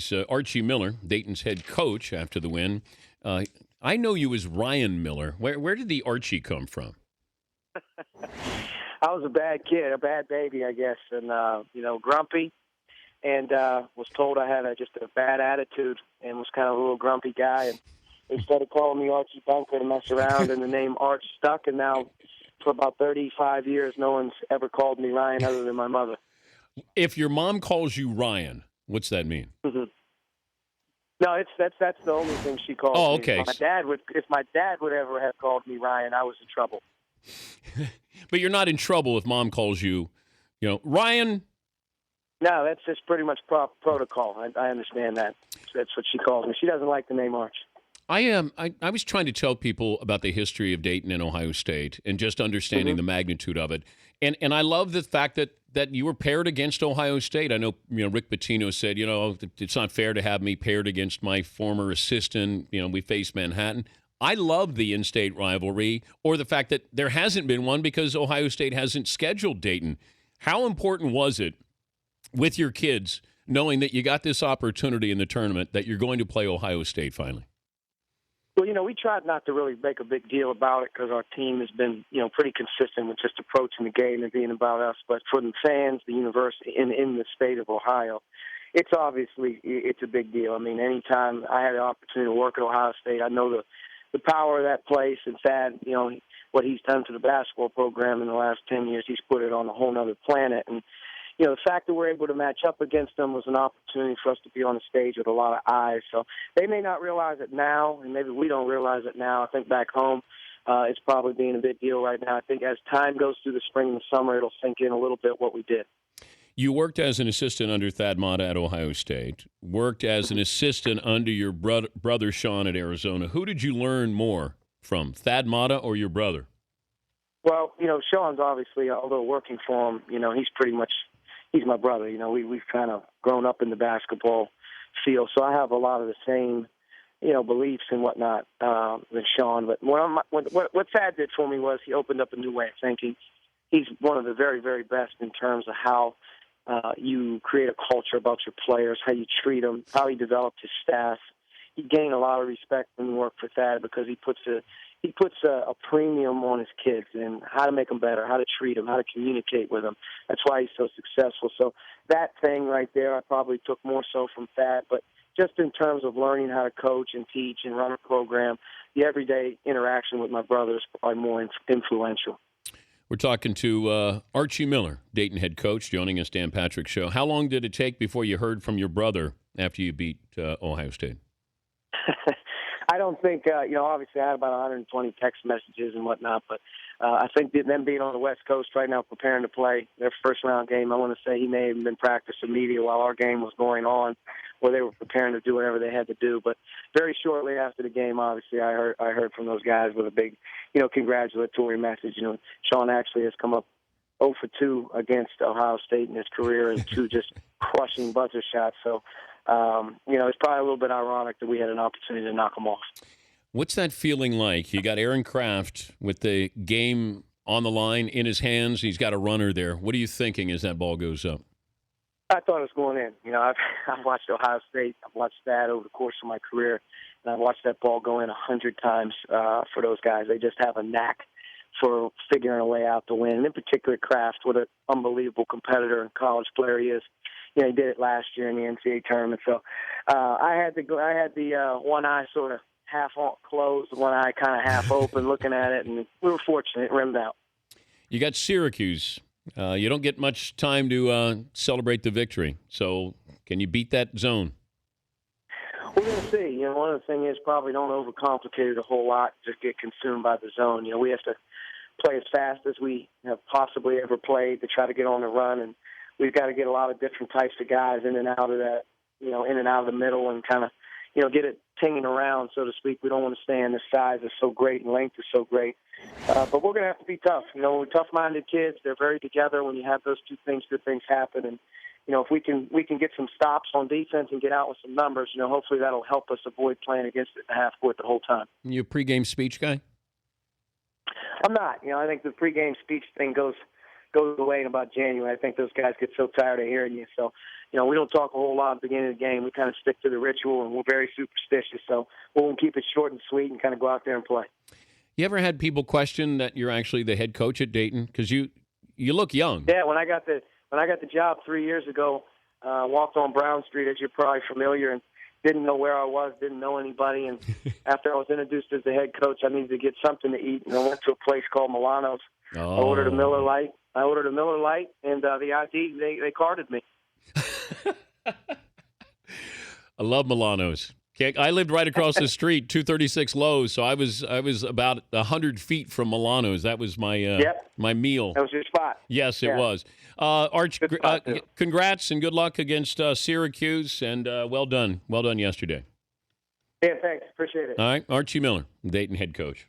Archie's Archie Miller, Dayton's head coach after the win. I know you as Ryan Miller. Where did the Archie come from? I was a bad kid, a bad baby, I guess, and grumpy, and was told I had just a bad attitude and was kind of a little grumpy guy. And they started calling me Archie Bunker to mess around, and the name Arch stuck. And now, for about 35 years, no one's ever called me Ryan other than my mother. If your mom calls you Ryan, what's that mean? Mm-hmm. No, that's the only thing she calls me. Oh, okay. If my dad would ever have called me Ryan, I was in trouble. But you're not in trouble if mom calls you, Ryan. No, that's just pretty much protocol. I understand that. That's what she calls me. She doesn't like the name Arch. I was trying to tell people about the history of Dayton and Ohio State and just understanding the magnitude of it. And I love the fact that you were paired against Ohio State. I know, Rick Pitino said, it's not fair to have me paired against my former assistant. We faced Manhattan. I love the in-state rivalry, or the fact that there hasn't been one because Ohio State hasn't scheduled Dayton. How important was it with your kids knowing that you got this opportunity in the tournament that you're going to play Ohio State finally? Well, we tried not to really make a big deal about it because our team has been, pretty consistent with just approaching the game and being about us. But for the fans, the university, in the state of Ohio, it's a big deal. I mean, anytime I had the opportunity to work at Ohio State, I know the power of that place. And Thad, what he's done to the basketball program in the last 10 years, he's put it on a whole other planet. And the fact that we're able to match up against them was an opportunity for us to be on the stage with a lot of eyes. So they may not realize it now, and maybe we don't realize it now. I think back home, it's probably being a big deal right now. I think as time goes through the spring and the summer, it'll sink in a little bit what we did. You worked as an assistant under Thad Matta at Ohio State, worked as an assistant under your brother Sean at Arizona. Who did you learn more from, Thad Matta or your brother? Well, Sean's obviously, although working for him, he's my brother. We've kind of grown up in the basketball field, so I have a lot of the same, beliefs and whatnot than Sean. But what Thad did for me was he opened up a new way of thinking. He's one of the very, very best in terms of how you create a culture about your players, how you treat them, how he developed his staff. He gained a lot of respect when he worked for Thad because he puts a premium on his kids and how to make them better, how to treat them, how to communicate with them. That's why he's so successful. So that thing right there, I probably took more so from Thad. But just in terms of learning how to coach and teach and run a program, the everyday interaction with my brothers are more influential. We're talking to Archie Miller, Dayton head coach, joining us, Dan Patrick Show. How long did it take before you heard from your brother after you beat Ohio State? I don't think, obviously I had about 120 text messages and whatnot, but I think them being on the West Coast right now preparing to play their first-round game, I want to say he may have been practicing media while our game was going on, where they were preparing to do whatever they had to do. But very shortly after the game, obviously, I heard from those guys with a big, congratulatory message. Sean actually has come up 0 for 2 against Ohio State in his career and 2 just crushing buzzer shots. So, it's probably a little bit ironic that we had an opportunity to knock them off. What's that feeling like? You got Aaron Kraft with the game on the line in his hands. He's got a runner there. What are you thinking as that ball goes up? I thought it was going in. I've watched Ohio State. I've watched that over the course of my career, and I've watched that ball go in 100 times for those guys. They just have a knack for figuring a way out to win. And in particular, Kraft, what an unbelievable competitor and college player he is. He did it last year in the NCAA tournament. So I had the one eye sort of half closed, one eye kind of half open, looking at it, and we were fortunate. It rimmed out. You got Syracuse. You don't get much time to celebrate the victory. So can you beat that zone? We're going to see. One of the things is probably don't overcomplicate it a whole lot. Just get consumed by the zone. We have to play as fast as we have possibly ever played to try to get on the run, and we've got to get a lot of different types of guys in and out of that, in and out of the middle and kind of, get it tinging around, so to speak. We don't want to stand. The size is so great and length is so great. But we're going to have to be tough. We're tough-minded kids. They're very together. When you have those two things, good things happen. And, if we can get some stops on defense and get out with some numbers, hopefully that'll help us avoid playing against it in the half court the whole time. You a pregame speech guy? I'm not. I think the pregame speech thing goes goes away in about January. I think those guys get so tired of hearing you. So, we don't talk a whole lot at the beginning of the game. We kind of stick to the ritual, and we're very superstitious. So we'll keep it short and sweet and kind of go out there and play. You ever had people question that you're actually the head coach at Dayton? Because you look young. Yeah, when I got the job 3 years ago, walked on Brown Street, as you're probably familiar, and didn't know where I was, didn't know anybody. And after I was introduced as the head coach, I needed to get something to eat, and I went to a place called Milano's. I ordered a Miller Lite. And the ID, they carded me. I love Milano's. I lived right across the street, 236 Lowe's, so I was about 100 feet from Milano's. That was my my meal. That was your spot. Yes, it was. Arch, congrats and good luck against Syracuse, and well done yesterday. Yeah, thanks. Appreciate it. All right, Archie Miller, Dayton head coach.